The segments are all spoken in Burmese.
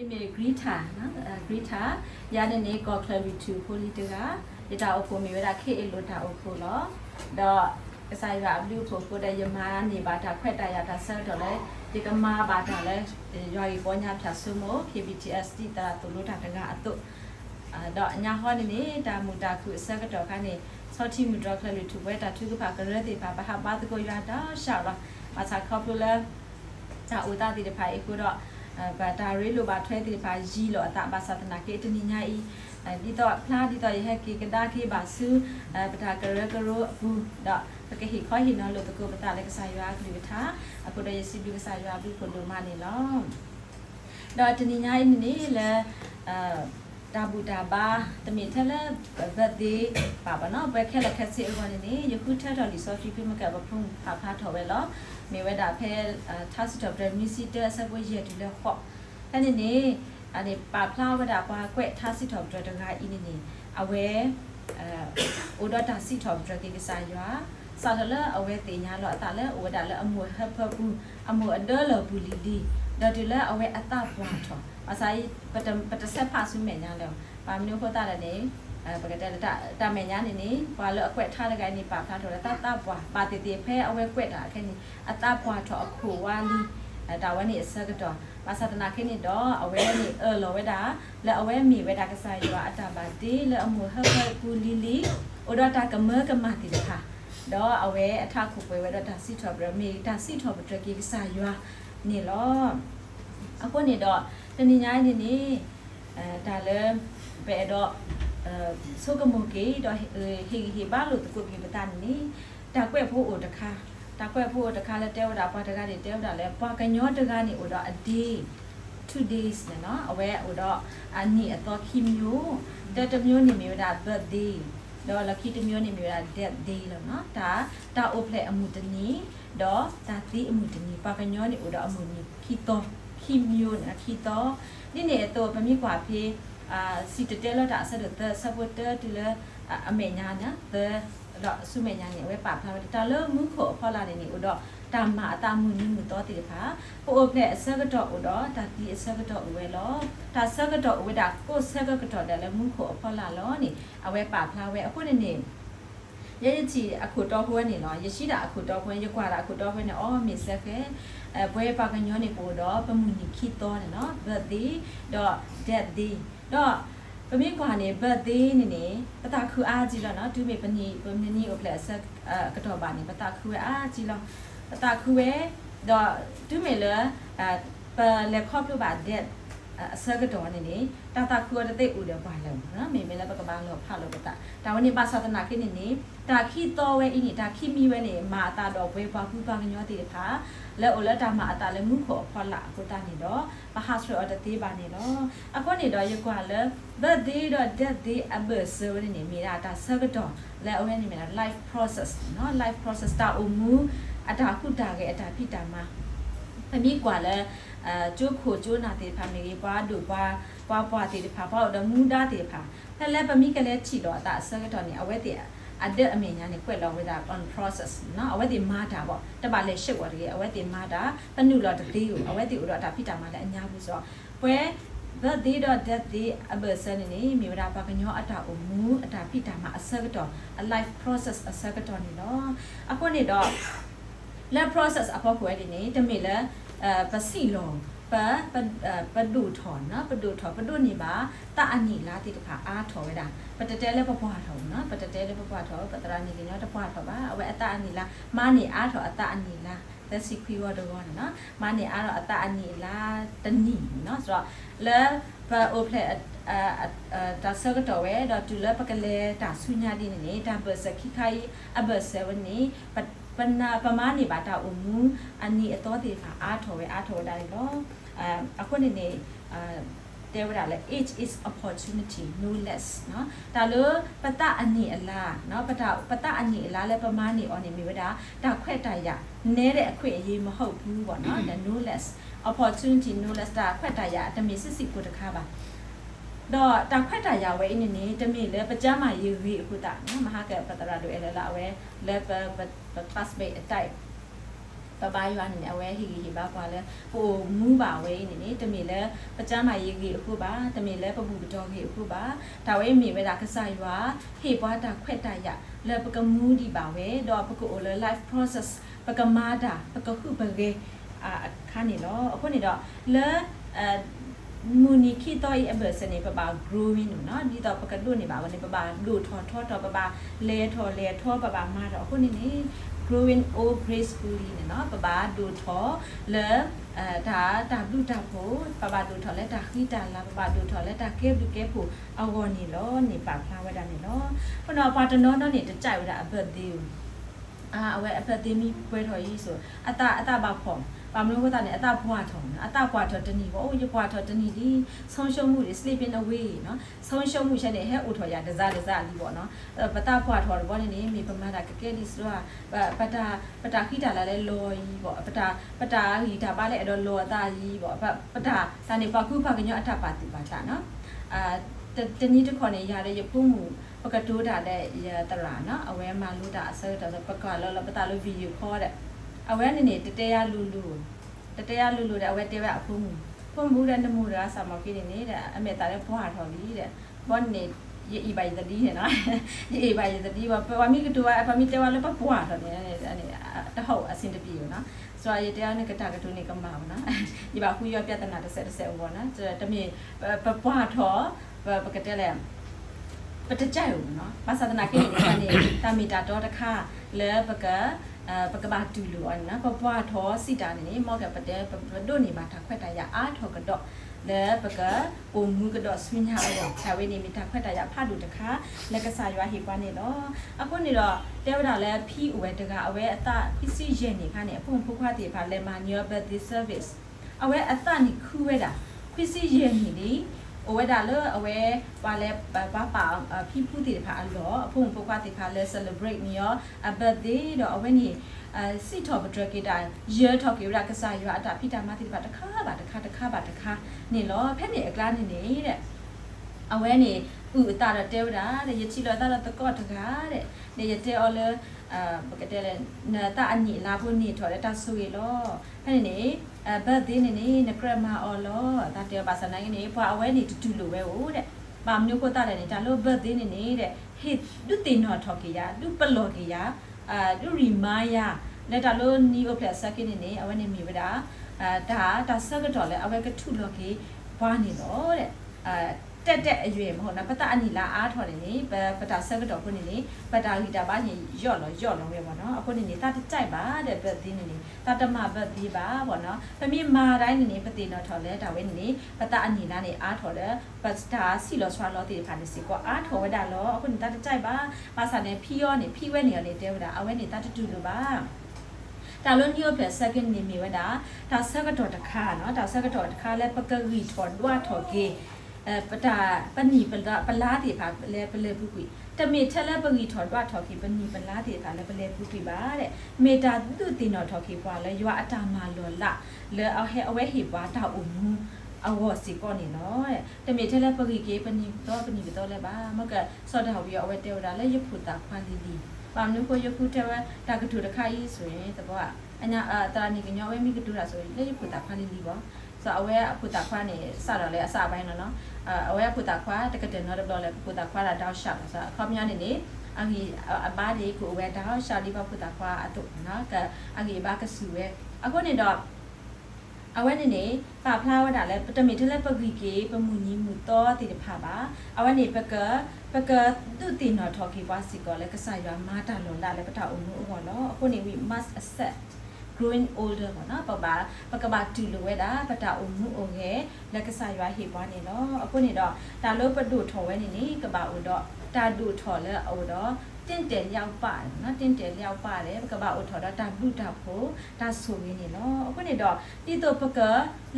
me Greta Greta ရတဲ့နေကော clarity ဖိုလီတကဒါအဖို့မျိုးရခေလို့တာအဖို့လို့တော့အစာရအဘလူဖို့ကိုတဲ့ယမနေပါတာခွက်တရတာဆက်တော့လေဒီကမာပါတာလေရွာကြီးပေါ်ညာဖြတ်စုမို့ KBTS တီတာတူလို့တာတကအတုတော့ညာဟောနေနေတာမူတာခုအဆက်ကတော့ခါနေစောတိမူတော့ clarity ဝဲတာသူကပါကရတဲ့ပါဘာဘာတကိုရတာရှာတော့မစာခေါပလူလာဒါဥတာဒီတဖိုင်အခုတော့ဘာဒါရီလိုပါထွဲတိပါရီလောအတာဘာသနာကေတနိညာဤဒီတော့ဖလားဒီတော့ရဟကေကဒါကေဘာစုပတာကရကရောဘူးတော့ပကေဟိခွိုင်းဟိနော်လို့တကူပတာလည်းကစားရွာကလေးထားအခုတော့ရစီဘီကစားရွာဘူးကိုလိုမနေလောတော့တနိညာဤနေလေဒါဘူဒါဘာတမင်ထလဲဘတ်ဒီပါပါနော်ဘက်ခက်လက်ခက်စီအဝင်နေယခုထတော်လီဆော့ဖီဖိမကဘဖုံဖာဖာထော်ပဲလောမေဝဲဒါဖဲသာစတော့ဗရမီစီတဆပ်ဝဲရတူလဲခော့အဲ့ဒီနေအဲ့ပါဖလာဝဒါပါကွက်သာစတော့ဗရတကအင်းနေအဝဲအိုဒတာစီတော့ဗရကေကစားရွာစာလအဝဲတင်ညာလောအတာလဲအိုဒါလဲအမွေဟပ်ဖဘူးအမွေအဒလဘူးလီဒီဒါတူလဲအဝဲအတာပွားထော်အစာပတဆက်ဖာဆုမေညာလဲပါမလို့ခေါ်တာလည်းပကတဲ့တာမေညာနေဘာလို့အကွက်ထားတဲ့ကိုင်းနေပါဖားထော်လဲတာပွားပါတေဖဲအဝဲကွက်တာခဲနေအတာပွားထော်အခုဝါလီဒါဝနေအစကတော့ပါသနာခဲနေတော့အဝဲနေလောဝဲတာလဲအဝဲမီဝဲတာကစားရွာအတာပါတေလဲအမှုဟပ်ပူလီလီဩဒတာကမကမတီတခါတော့အဝဲအထခုပွဲဝဲတော့ဒါစီထော်ပြမီဒါစီထော်ပတကေကစားရွာနေလောအခုနေတော့တနင်္ညာနေ့နေဒါလည်းဘယ်တော့ဆိုကမကေတော့ဟေဘာလို့တကုတ်ပြပတန်နေဒါကွက်ဖို့အိုတခါဒါကွက်ဖို့တခါလဲတဲဝတာပါတကားတွေတဲဝတာလဲပွားကညောတကားနေအိုတော့a day 2 days နော်အဝဲအိုတော့အနိအတော်ခိမျိုးတမျိုးနေမျိုးဒါ birthday တော့ lucky တမျိုးနေမျိုးဒါ death day လို့နော်ဒါအိုဖလက်အမှုတနီတော့ဒါတိအမှုတနီပါကညောနေအိုတော့အမှုနီခိတော့ခိမျိုးနာခိတော့ဒီနေတော့ပမိကွာပြေစီတတဲလတာဆက်တဲ့ဆပ်ဝတ်တဲတူလအမေညာနာတော့ဆုမေညာနေဝဲပါဖလာတာလမှုခေါ်ဖော်လာနေနေတော့တာမအတာမှုနီမှုတော့တိခါပို့ဖလက်အဆက်ကတော့တော့ဒါဒီအဆက်ကတော့ဝဲလောဒါဆက်ကတော့ဝဲတာကိုဆက်ကတော့တယ်လမှုခေါ်ဖော်လာလောနေအဝဲပါဖလာဝဲအခုနေရရချီအခုတော့ခွဲနေနော်ရရှိတာအခုတော့ခွဲရကွာတာအခုတော့ခွဲနေအော်မစ်ဆက်ခဲဘွဲပါကညောနေပို့တော့ပမှုနီခိတော့နေနော် birthday တော့ death day တော့ပမိကွာနေ birthday နေပတာခုအားကြီးတော့နော်သူမေပနီအိုပလက်ဆက်ကတော့ပါနေပတာခုအားကြီးတော့ပတာခုပဲတော့သူမေလပလက်ခေါပလို့ပါ death အစကတော့နေတာခုရတဲ့ဦးတော့ပါလို့နော်မေလည်းပကပန်းလို့ဖတ်လို့ပတာဝနေပါသနာခိနေတာခိတော်ဝဲအင်းနေတာခိမီဝဲနေမာတာတော့ဝဲပါဘူးပါကညောတည်တခါလဲအိုလက်တာမာအတာလဲမှုခေါ်ဖော်လာကိုတာနေတော့ဘာဟာဆိုတော့တေးပါနေတော့အခုနေတော့ရကွာလဲ birthday တော့ death day anniversary နေမိတာဒါစကတော့လဲအိုနေမိတာ life process နော် life process တာအမှုအတာခုတာကအတာဖိတာမှာအမိကွာလဲကျိုးခိုကျိုးနာတေဖာမေပွားတို့ပွားတေဖာပေါ့တော့မူဒါတေဖာလဲပမိကလေးချီတော့အစကတော့နေအဝဲတေအဒက်အမေညာနေကွက်လောဝဲတာ on process နော်အဝဲတေမာတာပေါ့တပါလေရှစ်ဝတ်တကယ်အဝဲတေမာတာပနုလောတတိကိုအဝဲတေဦးတော့ဒါဖိတာမှာလည်းအညာဘူးဆိုတော့ပွဲ birthday တော့ death day အဘဆန်နေမြေရာပါကညောအတာအမှုအတာဖိတာမှာအစကတော့ a life process အစကတော့နေတော့အခုနေတော့ life process အဖို့ခွဲနေတမေလဲပစီလုံးပဒူထော်နော်ပဒူနေပါတာအနီလာတိတခါအားထော်ရတာပတတဲလဲပပွားထော်နော်ပတတဲလဲပပွားထော်ပတရာနေကညတပွားထော်ပါအဝဲအတာအနီလာမနေအားထော်အတာအနီလာသက်စီခွေဝတော့နော်မနေအားတော့အတာအနီလာတနီနော်ဆိုတော့လဲပအိုဖလက်ဒါဆကတော့ဝဲတော့တူလဲပကလေဒါဆုညာဒီနေတာဘစခိခိုင်အဘဆဝနီပနာပမာနေပါတာအမှုအနီအတော်တေခါအားထော်တာလေနော်အခုနေတဲဝရလေ age is opportunity no less နော်ဒါလို့ပတအနီအလားနော်ပတအနီအလားလဲပမာနေ on နေမိဝဒါခွက်တရနဲတဲ့အခွင့်အရေးမဟုတ်ဘူးပေါ့နော် no less opportunity no less ဒါခွက်တရတမီစစ်ကိုတခါပါတော့တာခွက်တာရဝဲနေတမိလဲပကြမ်းမရေရီအခုတာနော်မဟာကပတရာတို့အဲ့လာဝဲ level classmate အတိုက်爸爸有呢，我he爸爸了，我母爸喂呢，他们了，不讲嘛也给苦吧，他们了不不着给苦吧，他为米为那个啥有啊，he爸他快打呀，了不个母的爸喂，到不个了 life process，不个妈的，不个苦不个看你咯，คนนี้ดอก了มูนี่คิดต่ออีเบอร์เสนี่ปะบา growing เนาะนี่ต่อปะกะดุนี่บาวันนี้ปะบาดูทอต่อปะบาเลทอปะบามาดอกคนนี้นี่ growing old gracefully เนาะปะบาดูทอแล้วตาดูตาโพปะบาดูทอและตาขี้ตาลาปะบาดูทอและตาเก็บดูเก็บผู้เอาวอนี่เนาะนี่ปากพลาไว้ดานี่เนาะคนเอาปาตะเนาะนี่จะจ่ายไว้ดาเบิร์ดดิวเอาไว้เบิร์ดดิวมีป่วยถอยอีสุอะตาบาพอมปามรู้ว่าตาเนี่ยอัตราบวาทองนะอัตราบวาทอตนีว่าโอ้ยบวาทอตนีดิส่งชมมูดิ sleeping away เนาะส่งชมมูใช่เนี่ยให้อุทอยาเดซาลีบ่เนาะปะตาบวาทอบ่เนี่ยมีประมาณกะเกลิสว่าปะตาขี้ตาละเลยลอยบ่ปะตาหีตาบ้าเลยอดลอตายีบ่ปะตาตาเนี่ยปะคุปะกะญออัตปาติปาตาเนาะตนี้ทุกคนเนี่ยยาได้ยพุ่งหมู่ปะกะตูดาได้ยาตลาเนาะเอาไว้มาลูดาเซอร์ตะปะกะแล้วปะตาลูวิดีโอคอลได้เอาไว้นี่ตะเตยาลูลูได้เอาไว้เตะพุ่งบูดันมูราสามัคคีนี่แหละอเมตาได้พ่อทอลีแหละบ่นี่อีใบตะดีเนาะอีใบตะดีว่ามีก็ตัวว่ามีแต่ว่าแล้วพ่อทอนี่อันนี้ตะเฮาอสินตะปีเนาะสวายเตะนี่ก็ตากะตุนี่ก็มาเนาะอีบ่าคุยอเปียตนาตะเสบ่นะจะมีพ่อทอปกติแล้วปะตะใจเนาะภาษาตนากินี่ตามีตาตอตะค่ะแล้วปกบาตูลูอันนะปะปวาทอสิตานี่มอกะปะเตปะโดนี่มาทักခွက်ตายาอาทอกะดอกแล้วปะกะปูมูกะดอกสวิญญาอชาเวนี่มีทักခွက်ตายาพาดูตะคะแล้วก็สายว่าเฮกว่านี่เนาะอะคนนี่ดอกเตวดาแล้วพี่อเวตะกะอเวอตะพิซิเยนนี่ค่ะนี่พุ่งพุกว่าติพาเลมาเนียเบดิเซอร์วิสอเวอตะนี่คือเวดาพิซิเยนนี่ดิโอเวดาเลเอาไว้ว่าแล้วป้าพี่ผู้ติดพาล้อพุ่งปกติพาเลย celebrate นี่อ๋อ birthday ดอกเอาไว้นี่สิทอบดรกิดาเยอะทอกิวรักษาอยู่อัตพี่ตามาติดพาตะค่าบาตะค่านี่ล้อแพ่นี่กลานนี่แหละเอาไว้นี่ตาเตวดาเดี๋ยวชิลตาตะกอดตะกาเดี๋ยวเตอเลยปกติเลยเนตาอันนี้ลาบุนี่ถอดตาสุยล้อแพ่นี่birthday นี่นักเรียนมาออล้อตาเตียวภาษาไหนนี่พอเอาไว้นี่တူลูเว้โอ้เด้บามนิ้วก็ตาเลยนี่ตาโล birthday นี่เด้เฮ็ดดุตินอทอกิยาดุปลอกิยาดุรีมายาแล้วตาโลนี่โอเพลสักนี่เอาไว้นี่มีเวลาตาสักก็ตอเลยเอาไว้ก็ทุลอกิบ้านนี่ล้อเด้တက်အရွယ်မဟုတ်နော်ပတအနီလာအားထော်နေနေပတဆက်ကတော့ခုနေနေပတဂီတာပါညရော့လောပဲပေါ့နော်အခုနေနေတာကြိုက်ပါတဲ့ပတ်သေးနေနေတာတမပတ်သေးပါပေါ့နော်ဖမင်းမာတိုင်းနေပတိနော်ထော်လဲဒါဝဲနေပတအနီလာနေအားထော်လဲပတ်တာစီလောဆွာလောတေဖာနေစီကောအားထော်ဝဒါလောအခုနေတာကြိုက်ပါပါစာနေဖီရောနေဖီဝဲနေရနေတဲဝဒါအဝဲနေတာတူလိုပါตาล้นที่ว่า second นี่มีว่าตาสักก็ตะคาเนาะตาสักก็ตะคาแล้วปกรีถอดว่าถอเกปะตาปนีปลาติพาเลเปเลผู้กุยแต่เมทะละปงีถอดว่าถอกีปนีปลาติพาเลเปเลผู้กุยบาเด้เมตาตุตินอถอกีกว่าแล้วยัวอตามาลอละเลเอาให้เอาไว้หิบว่าตาอุ่นเอาวอสิก่อนนี่เนาะแต่เมทะละปงีเกปนีตอแล้วบ้ามันก็สอดเอาเอาไว้เตวดาแล้วยพุตาควาลีปามนุก็ยพุเทว่าตากระถุตะไคอีสวยแต่ว่าอันน่ะตานี่ก็ยอไว้มีกระถุราสวยแล้วยพุตาควาลีบ่สเอาไว้พุตาควานี่สาดแล้วสาไปเนาะเอาไว้พุตาควาตะกะเตนเนาะดอกแล้วพุตาควาละดาวชักซะคอมยานี่อันนี้บ้าดีกูเอาไว้ดาวชักดิบ่พุตาควาอตุเนาะก็อันนี้บ้าก็สิเว้อะคนนี่ดอกเอาไว้นี่ปาพลาวดาแล้วตะมีทะเลปะกีเกปะมูญีมูตอติดพาบาเอาไว้นี่ปะกะตุตินอทอกีวาสิก็แล้วก็สายว่ามาตาลอนดาแล้วปะตาอุนุก็เนาะคนนี่ we must accept growing older ပေါ့နော်ပကဘာတူလိုဝဲတာပတာအုံမှုအုံငယ်လက်ကစားရွာဟေပွားနေနော်အခုနေတော့ဒါလို့ပဒုထော်ဝဲနေနေကဘာဦးတော့တာဒုထော်လဲအိုတော့တင့်တယ်လျောက်ပါတယ်နော်တင့်တယ်လျောက်ပါတယ်ပကဘာဦးထော်တော့တာဘုတာဖို့ဒါဆိုရင်းနေနော်အခုနေတော့ဒီတော့ပက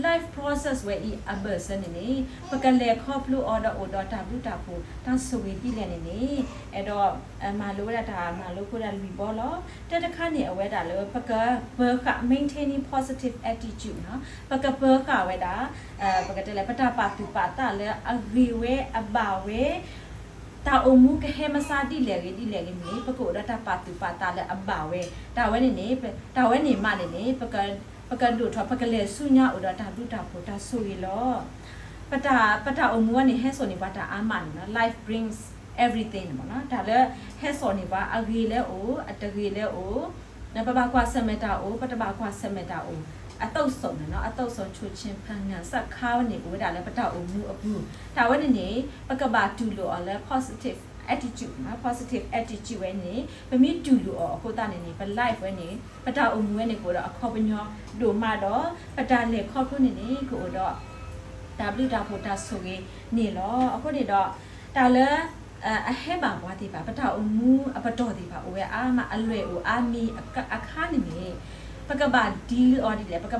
life process ဝဲဤအဘစနေနေပကလေခေါပလူအော်တော့အိုတော့တာဘုတာဖို့ဒါဆိုရင်းပြီးလဲနေနေအဲ့တော့မာလို့ရတာမာလို့ခုရလူဘောလောတက်တခါနေအဝဲတာလို့ပကဘောက maintaining positive attitude နော်ပကဘောကဝဲတာပကတလေပတာပါတူပါတာလေ agree ဝဲအဘာဝဲ ta omu ke he masadi legi me pako data patu pata le abawe ta we ni ma ne paka du tho paka le sunya oda ta du ta pota so yi lo pata omu ni he so ni bata aman na life brings everything mo na ta le he so ni ba agi le o atagi le o na ba kwa semeta o pata ba kwa semeta o အတုတ်ဆုံးနော်အတုတ်ဆုံးချိုချင်းဖန်ငံဆက်ခါနေကိုဒါလည်းပတောက်အမှုအဘူးဒါဝနေပကဘာတူလို့အလဲ positive attitude နော် positive attitude ဝဲနေပမိတူလို့အခုတနေနေပ life ဝဲနေပတောက်အမှုဝဲနေကိုတော့အခေါ်ပညောဒိုမတော့ပတာလေခေါ်ခုနေနေကိုတော့ W တာဖိုတာဆိုကြီးနေလောအခုနေတော့ဒါလည်းအဟဲပါဘွားတိပါပတောက်အမှုအပတော်တိပါအိုရအာမအလွယ်အိုအာမီအခါနေနေပကဘာဒီလ်အော်ဒီလေပက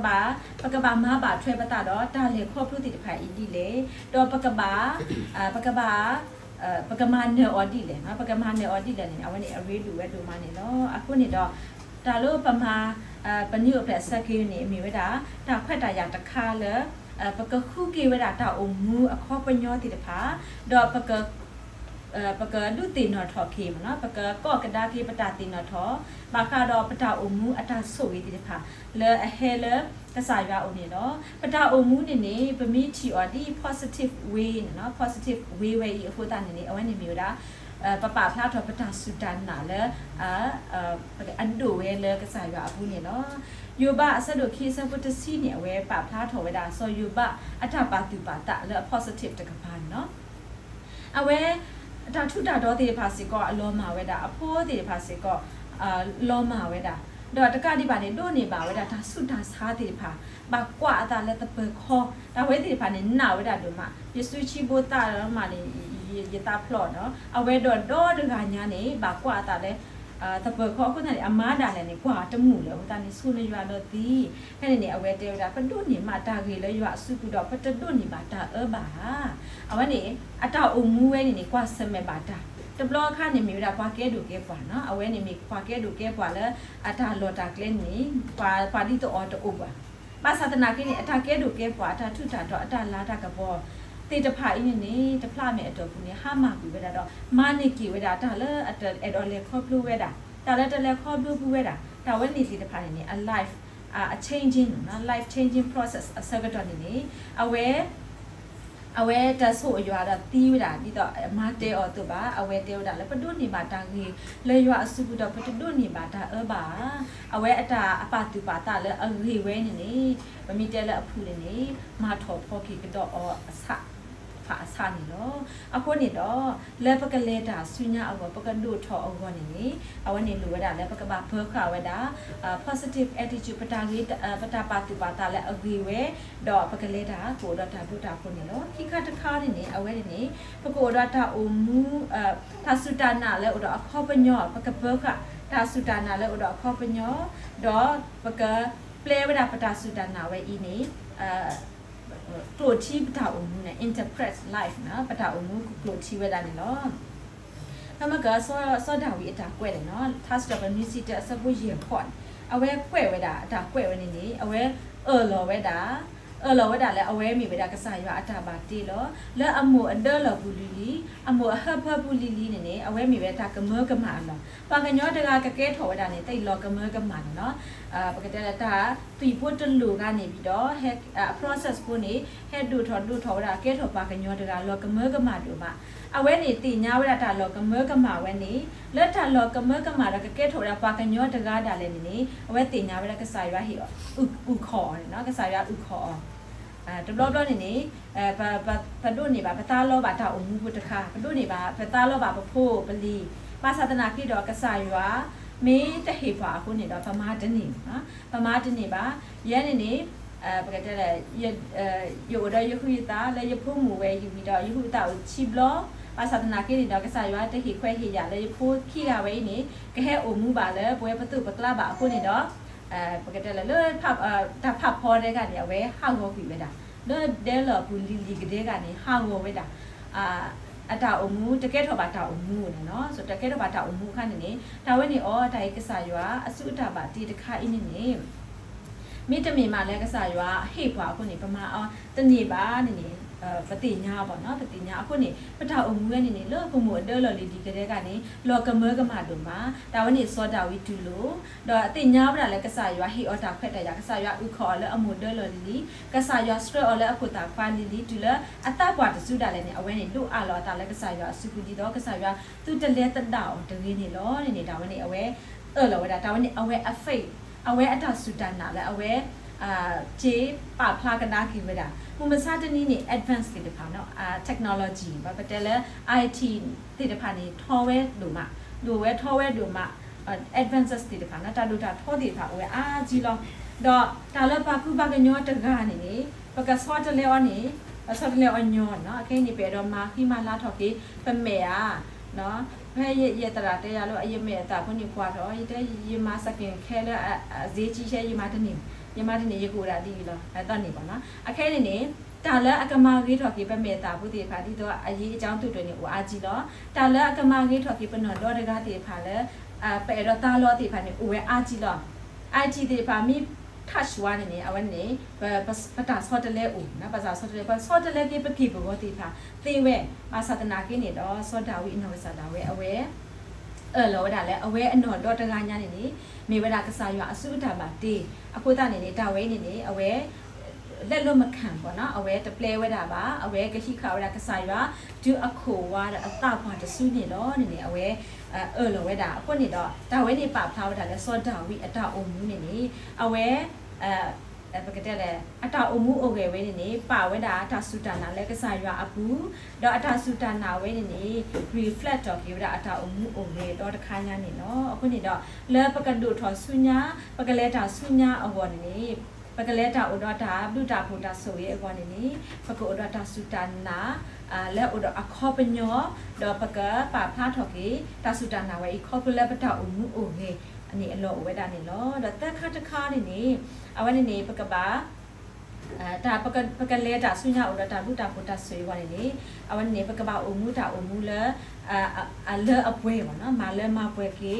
ဘာမဘာထွဲပတာတော့ဒါလေခေါ်ဖလို့တိတဖိုင်ဒီလေတော့ပကမာနေအော်ဒီလေနော်ပကမာနေအော်ဒီလေနေအဝနေအရေးလူဝဲဒူမနေနော်အခုနေတော့ဒါလို့ပမာပညို့ဖက်ဆက်ကေးနေအမိဝဲတာဒါခွက်တာရတခါလေပကခုကေဝဲတာတာအုံမူအခေါ်ပညောတိတဖာတော့ပကလူတင်နော်ထော်ခေမနော်ပကကော့ကဒါခေပတာတင်နော်ထော်ဘာခါတော့ပတာအုံမူအတာဆိုဝေးတိတဖာလေအဟဲလေကစားရအောင်နေနော်ပတာအုံမူနေနေပမိချီအော်ဒီ positive way နော် positive way ဝဲအဖို့တာနေနေအဝဲနေမျိုးတာပပဖလာထော်ပတာစူတန်နာလေအန်ဒိုဝဲလေကစားရအခုနေနော်ယောဘအစဒိုခေစပတစီနေဝဲပဖလာထော်ဝဲတာဆိုယောဘအထပါတူပါတာလေ positive တကပန်နော်အဝဲတာထုတာတော့တေဖာစီကောအလောမာဝဲတာအဖိုးတေဖာစီကောလောမာဝဲတာတော့တကတိပါနေတို့နေပါဝဲတာဒါဆုတာစားတေဖာဘာကွာအတာလက်တပခေါ်ဒါဝဲတေဖာနေနာဝဲတာတို့မှာယဆွချီဘိုတာတော့မှနေရတာဖလော့နော်အဝဲတော့တကညာနေဘာကွာအတာလဲတပခေါ်ခုနကအမားတာလည်းနေကွာတမှုလေဟိုတာနေဆုနေရွာတော့ဒီအဲ့ဒီနေအဝဲတေတာပတုနေမှာတာကြီးလေရွာစုကူတော့ပတတုနေမှာတာဘာအဝဲနေအတောက်အုံမူဝဲနေကွာစမဲပါတာတဘလော့ခါနေမြေတာကွာကဲဒူကဲပွာနော်အဝဲနေမြေကွာကဲဒူကဲပွာလဲအတာလော်တာကလင်းနေပွာဒီတော့အော်တော့ဘာပါသဒနာကိနေအတာကဲဒူကဲပွာအတာထုတာတော့အတာလာတာကဘောတေတဖိုင်နေတဖလာမဲ့အတော်ဘူးနေဟာမကူဝဲတာတော့မာနိကီဝဲတာဒါလည်းအတော်လေခေါ်ပလူဝဲတာဒါလည်းတလည်းခေါ်ပလူပူဝဲတာဒါဝဲနေစီတဖာနေ a life a changing နော် life changing process အစကတော့နေအဝဲတဆိုရွာတော့တီးတာဒီတော့မာတဲအော်တူပါအဝဲတဲတာလည်းပဒုနေပါတာကြီးလေရွာအစုတော့ပဒုနေပါတာဘာအဝဲအတာအပတူပါတာလည်းအရီဝဲနေမမီတဲလည်းအဖူနေမာထော်ဖော်ခိကတော့အစအစနေတော့အခုနေတော့လေပကလေတာဆွညာအဝပကဒုထော်အဝနေအဝနေလိုဝဲတာလေပကဘာဘောခဝဲတာ positive attitude ပတာလေးပတာပါတူပါတာလေအဂီဝဲတော့ပကလေတာကိုတော့တာဘုတာခုနေတော့ခိခတခါနေအဝဲနေပကိုတော့တာအုံမူသာစုတနာလေတော့အခေါ်ပညောပကဘောခတာစုတနာလေတော့အခေါ်ပညောတော့ပက play ဝဲတာပတာစုတနာဝဲဤနေตัวที่ปะตาอุมุเนี่ย interpret life นะปะตาอุมุตัวที่เวลาเนี่ยเนาะถ้ามันก็ซอดาวิตาแกวยเนาะถ้าสกับมีสิตะสะบุเยพอนเอาไว้แกวยเวดาตาแกวยไว้นี่เอาไว้ลอเวดาแล้วเอาไว้มีเวดากะสายว่าอาตาบาติเหรอแล้วอโมอันเดอร์ลอบุลีลีอโมฮับบุลีลีเนี่ยเอาไว้มีเวดากะเมอกะมาเหรอปากะญอตะกะกะแก้ถอเวดาเนี่ยไตลอกะเมอกะมาเนาะปกติแล้วตาตุยพุตลูกาနေပြီးတော့ process ကိုနေ head ဒူထော်ဝဒကဲထော်ပါကညောတကလောကမဲကမာတို့မှာအဝဲနေတိညာဝဒတာလောကမဲကမာဝဲနေလက်ထလောကမဲကမာရကဲထော်ရပါကညောတကားတာလည်းနေအဝဲတိညာဝဒကစားရဟိဥခေါ်နော်ကစားရဥခေါ်တဘလနေပဒုနေပါပတာလောပါတာအမှုဘုတခါပဒုနေပါပတာလောပါပဖို့ပလီပါသဒနာခိတော့ကစားရမေတဟေပါအခုနေတော့ပမာတနေနော်ပမာတနေပါရဲနေပကတဲ့ယောဒယခုယတာလေယဖို့မူဝဲယူပြီးတော့ယခုတာကိုချီဘလောပါသဒနာကိနေတော့ကစားရွာတဟေခွဲဟေရလေယဖို့ခိကဝဲနေကဟဲအုံမူပါလေပွဲပတုပကလာပါအခုနေတော့ပကတဲ့လေဖပ်တာဖပ်ဖော်တဲ့ကနေဝဲဟောက်ဟုတ်ပြီပဲဒါလေဒဲလပူလီလီကတဲ့ကနေဟောက်ဟုတ်ပဲဒါအတာအမှုတကယ်တော့ဘာတာအမှုနော်ဆိုတကယ်တော့ဘာတာအမှုခန့်နေဒါဝဲနေဩဒါကစားရွာအစုတာပါတီတခါအင်းနေမိတမီမှာလဲကစားရွာဟေ့ဖွာခုနေပမာတနေပါနေ ปฏิญญาบ่เนาะปฏิญญาအခုနေပထအုံငွေနေနေလောကမှုအတော်လော်လီဒီကတဲ့ကနေလောကမဲကမတုံမှာဒါဝနေစောတာဝီတူလို့တော့အတင်ညာပဒါလဲကဆာရွာဟီအော်တာခွက်တဲ့ရကဆာရွာဥခေါ်လဲအမှုတော်လော်လီကဆာရွာစထရအော်လဲအခုတာဖိုင်လီတူလဲအတပွားတစုတာလဲနေအဝဲနေလူအလောတာလဲကဆာရွာစုကူဒီတော့ကဆာရွာသူတလဲတတောင်တကင်းနေလောနေဒါဝနေအဝဲလောဝဒါဝနေအဝဲအဖိတ်အဝဲအတဆူတနာလဲအဝဲเจป่าพลากนาคิวดามุมซาตนี่นี่ advance ติดผ่านเนาะtechnology บ่ปะแต่ละ IT ติดผ่านนี่ทอเวดูมาดูเวทอเวดูมา advances ติดผ่านนะตาดูตาทอติดผ่านเวจีลองดอตาละปาคุบากญอตกานี่ปะกะซอตเลอนี่ซอตเลอญอเนาะโอเคนี่เปดอมาခိมาลาทอกิปะเมอ่ะเนาะแพ่เยตระเตยาโลอเยเมตาพนี่กว่าดอเตยมาสกินแค่ละเจจีเชยมาตนี่ยมาที่นี่ยกูราดีเหรอตอนนี้ป่ะนะอะแค่นี้ตาละอกมากีถอกีเป็นเมตาพุทธิภาที่ตัวอายีเจ้าตุตัวนี่อาจีเหรอตาละอกมากีถอกีเป็นหนอดอดกาติภาละเปรตาลอติภานี่อาจีเหรออาจีติภามีทัชวานี่เอาวันนี้ภาษาสอดเลอูนะภาษาสอดเลภาษาสอดเลกีเป็นกีบวติภาตีเวมาสัตนากีนี่ดอสอดาวินอวิสดาเวเอาเวလောဒါလဲအဝဲအနော်တော့တကားညာနေနေမေဝဒကစားရွာအစုတာပါတေအခုတနေနေတာဝဲနေနေအဝဲလက်လွတ်မခံပေါ့နော်အဝဲတပလဲဝဲတာပါအဝဲကရှိခါဝဒကစားရွာဒူအခုဝါအတခွာတစုနေလောနေနေအဝဲလောဝဲတာအခုနေတော့ဒါဝဲနေပါဖလာဝဒလဲစောဒါဝီအတအုံမူနေနေအဝဲပကတဲ့လေအတအုံမူအိုကေဝဲနေနေပါဝဲတာအတစုတနာလဲကစားရွာအပူတော့အတစုတနာဝဲနေနေ reflect တော့ကေဝဒအတအုံမူအိုကေတော့တခါညာနေနော်အခုနေတော့လဲပကဒုထောဆုညာပကလဲတာဆုညာအဝေါ်နေနေပကလဲတာဥဒတာဘုတာဘုတာဆိုရဲအဝေါ်နေနေပကဥဒတာစုတနာလဲဥဒအခောပညောတော့ပကပါဖာထောကေတာစုတနာဝဲခောပလဲပတာအုံမူအိုကေအနေအလောဝဲတာနေလောတော့တက်ခါတခါနေနေအဝဲနေနေပကပါဒါပကလဲတာဆုညာဥဒတာဘုတာဘုတာဆွေဝါနေနေအဝဲနေပကပါအုံမူတာအုံမူလဲလဲအပွဲပေါ့နော်မာလဲမပွဲကေ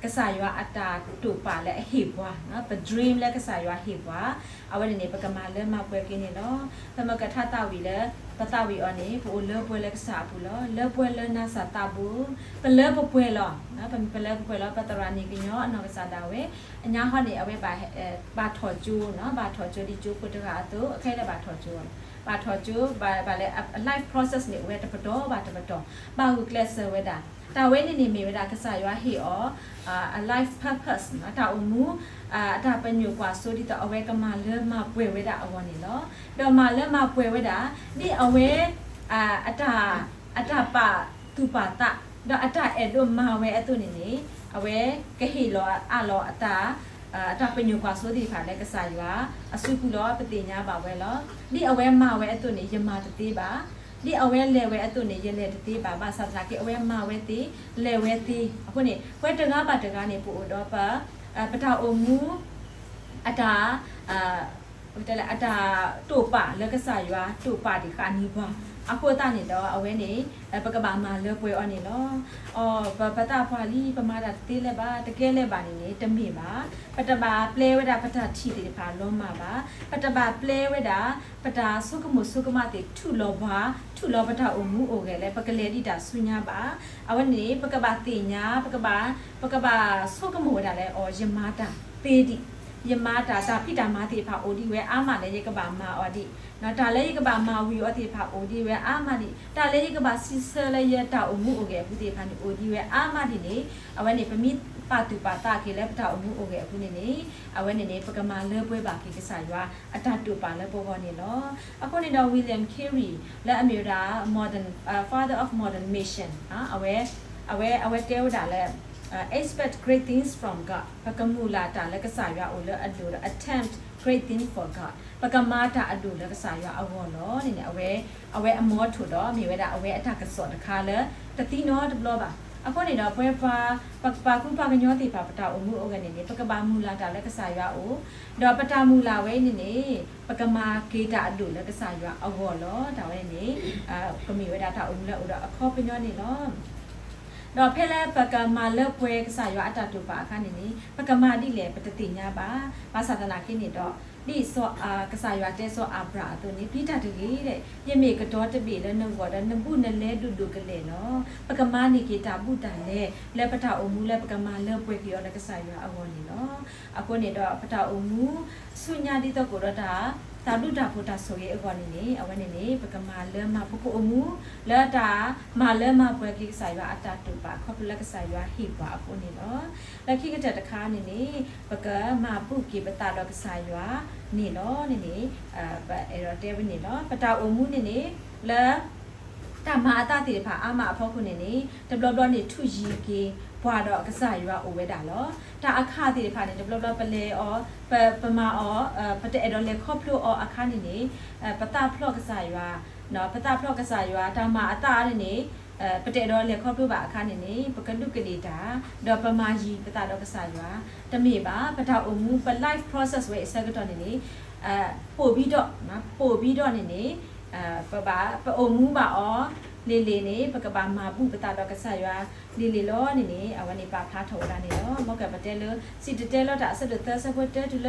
ကစားရွာအတာတူပါလဲအဟိဘွားနော်ပ dream လဲကစားရွာဟိဘွားအဝဲနေပကမာလဲမပွဲကေနေနော်သမကထတာဝီလဲပတဝီအော်နေဘူလဲပွဲလဲကစားဘူးလောလဲပွဲလဲနာစာတာဘူးပလဲပွဲလောနော်ပလဲပွဲလောပတရာနေကညောအနောကစားတာဝဲအညာဟောနေအဝဲပါထော်ကျူးနော်ပါထော်ကျူးဒီကျူးပုတရာတူအခဲလဲပါထော်ကျူးပါထော်ကျူးပါလဲ life process နေဝဲတပတော်ပါတပတော်ပါဟု class ဝဲတာတာဝဲနေနေမေဝဒကစားရွာဟေအော a life purpose နော်တာအမှုအတာပညုကွာဆိုဒီတော့အဝဲကမလဲမပွေဝဲတာအဝနေနော်တော့မလဲမပွေဝဲတာဒီအဝဲအတာပါသူပါတာတော့အတာအဲ့တို့မဝဲအတုနေနေအဝဲကဟီလောအလောအတာပညုကွာဆိုဒီဖာလဲကစားရွာအစုကူလောပတိညာပါဝဲလောဒီအဝဲမဝဲအတုနေယမတတိပါဒီအဝဲလဲဝဲအတုနေရလဲတတိပါပါဆာစာကေအဝဲမဝဲတိလဲဝဲတိအခုနေဝဲတကားပါတကားနေပို့တော့ပါပထအုံမူအတာတလဲအတာတူပါလက်ကစားရွာတူပါဒီခါနီပါအခုတနေတော့အဝဲနေပကဘာမှာလဲပွဲအောင်နေလောပတာဖွာလီပမာတာတေးလဲပါတကယ်လဲပါနေတမေပါပတဘာပလဲဝဒပတာထီတေဖာလုံးမှာပါပတဘာပလဲဝဒပတာဆုကမှုဆုကမတေထုလောဘာထုလောပတာအုံမူအိုကဲလဲပကလေဒီတာဆုညာပါအဝနေပကဘာတေညာပကဘာဆုကမှုဝဒလဲယမတာတေးဒီယမတာတာဖိတာမာတိဖာအိုဒီဝဲအာမလည်းရေကဘာမာအော်ဒီနော်ဒါလည်းရေကဘာမာဝီအော်တိဖာအိုဒီဝဲအာမဒီဒါလည်းရေကဘာစီဆလဲရတာအမှုအိုကေဘူးတိဖာနီအိုဒီဝဲအာမဒီနေအဝဲနေပမိပါတူပါတာကေလည်းပတာအမှုအိုကေအခုနေနေအဝဲနေနေပကမာလဲပွဲပါကေကစားရွာအတတူပါလဲပေါ်ပေါ်နေနော်အခုနေတော့ William Carey လက်အမျိုးသား modern father of modern mission အဝဲတဲဝဒါလဲexpect great things from God ပကမူလာတာလက်ကစားရွာအိုလအဒူ attempt great things for God ပကမာတာအဒူလက်ကစားရွာအဝေါ်နော်နေအဝဲအမောထူတော့မြေဝဲတာအဝဲအထကစော့တခါလဲတတိနော်ဒဘလပါအခုနေတော့ပွဲပါကုပါကညောတိပါပတာအမှုအိုကနေပကဘာမူလာတာလက်ကစားရွာအိုတော့ပတာမူလာဝဲနေပကမာကေတာအဒူလက်ကစားရွာအဝေါ်လောဒါဝဲနေကမီဝဲတာတာအမှုလက်အိုတော့အခေါ်ပညောနေလောတော့ဖဲလဲပကမာလပွဲကစားရွာအတတူပါခါနေနေပကမာတိလေပတတိညာပါဘာသာတနာခိနေတော့ นี่ซอกระสายว่าเตซออาบราตัวนี้พี่ตาตะกี้เด้ยเมกระดอตะเบแล้วนำกอดนำบุนแลดุกันเลยเนาะปกมานี่กีตาบุตาและปะทาอมูและปกมาเลป่วยกี่อละกระสายว่าอวนี่เนาะอโกนี่ดอกปะทาอมูสุญญาดิตะกรดาตาดุดาพุทธโสเยอวนี่อวนี่ปกมาเลมาปกอมูและตามาเลมาป่วยกี่สายว่าอัตตาตุปะขอบละกระสายว่าหิบว่าอโกนี่เนาะและขี้กระจัดตะคานี่ปกมาปุกีปตาดอกกระสายว่านี่เนาะนี่เอรเตวนี่เนาะปตาอมูนี่และตามาตาติผาอามาพ่อคุณนี่ตบลนี่ทุยีกีบวาดอกกระสายว่าโอเวดาเนาะตาอาคาติผานี่ตบลปเลอปมาปะเตอเลครอบครัวอาคานี่ปตาพลอกกระสายว่าเนาะปตาพลอกกระสายว่าตามาตานี่ปะเตอเลครอบครัวบาอาคานี่ปกันดุกดีตาดอปมายีปตาดอกกระสายว่าตะเมบาปตาอมูป life process เวสกตอนนี่ပို့ပြီးတော့နော်ပို့ပြီးတော့နေနေပအုံမူပါဩလေနေပကဘာမာပုပတာတော့ကဆာရွာလေလောနေနေအဝနေပါဖားထော်လာနေတော့မောက်ကပတဲလစီတတဲလောတာဆက်တဲ့ဆက်ဖို့တဲတူလ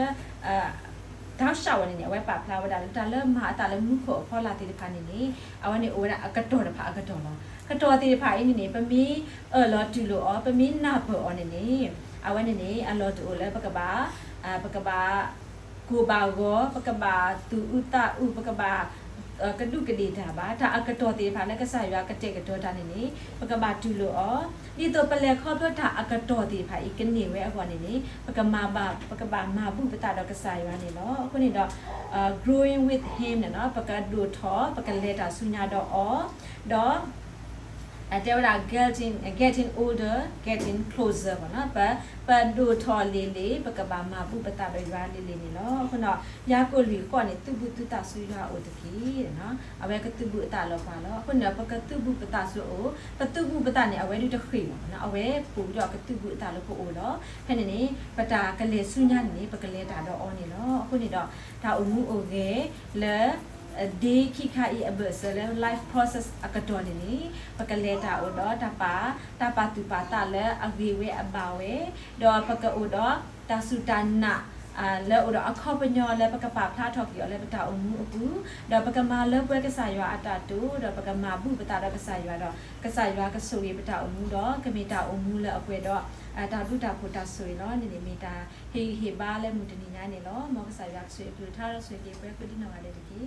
တောက်ရှောက်နေနေဝဲပါဖလာဝဒါတာလမတာလမှုခေါ်ဖော်လာတိဖာနေနေအဝနေအိုရအကတော်တဖာအကတော်လောကတော်တိဖာအင်းနေပမီလောတူလောပမီနာဘောနေနေအဝနေနေအလောတူလဲပကဘာกูบาวปกบาตูอุตาอุปกบากระดุกระดีดาบาถ้าอากระตัวตีพาแล้วก็ใส่ยากระเจกระตัวดานนี่ปกบาจูโลอ๋อนี่ตัวปะเลครอบถ้าอากระตัวตีพาอีกกันนี่ไว้ก่อนนี่ปกมาบาปกบามาบุปตาดอกกระใส่วานี่เนาะคนนี้ดอก growing with him เนาะปกดูทอปกเลตาสุญญาดอกอ๋อดอกแต่เวลา getting older getting closer ก่อนนะปะดูทอเลปะกะบามาบุปตาดอยาเลนี่เนาะคนเนาะยาโกลีก่อนนี่ตุบุตุตาสุยาโอตะกีเนาะเอาไว้ก็ตุบุตาลอปาเนาะคนเนาะปะกะตุบุปตาสุโอปะตุบุปตานี่เอาไว้ดูตะขีเนาะเอาไว้ปูดอกกะตุบุตาลอโอเนาะแค่นี้ปะตากะเลสุญานี่ปะกะเลตาดออนี่เนาะคนนี่ดอกถ้าอมูโอเกและดีคิคาอีอเบอร์เซลไลฟ์ process อากาตัวนี่ปกเลตาโอดอตาปาตุปาตาและอวีเวอบาเวดอปกโอดอตาสุตานะแล้วอุดอคอปญอแล้วปกปาพลาทอกยอแล้วปตาอมูอปูดอปกมาเลเวกษายอัตตาตุดอปกมาบุปตาดอกษายดอกษายกสุยปตาอมูดอกเมตาอมูแล้วอเวดอตาดุตาพุตาสุยเนาะนี่เมตาเฮบาและมุตนิญาเนี่ยเนาะมอกษายสุยพุทธาสุยเกเปกดินาวาเลตะกี